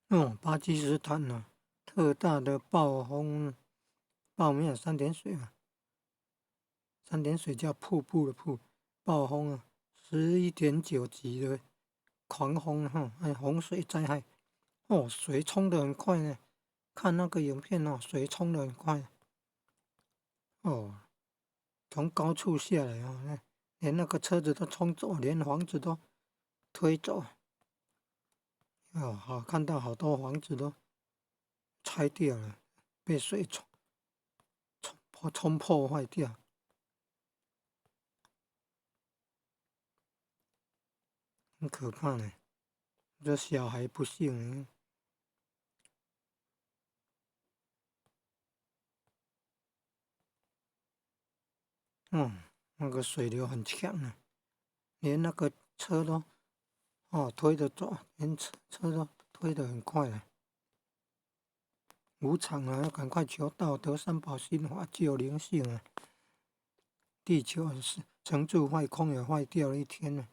哦，巴基斯坦呢、特大的暴风暴没有三点水啊，三点水叫瀑布的瀑，暴风啊，11.9级的狂风哈，洪水灾害哦，水冲得很快呢，看那个影片哦，水冲得很快哦，从高处下来哦，连那个车子都冲走，连房子都推走哦，好看到好多房子都拆掉了，被水冲破坏掉，很可怕呢。这小孩不幸，嗯，那个水流很强啊，连那个车都推着走，连车都推得很快啊。无常啊，要赶快求道德三宝心法救灵性啊！地球是成住坏空也坏掉了一天了。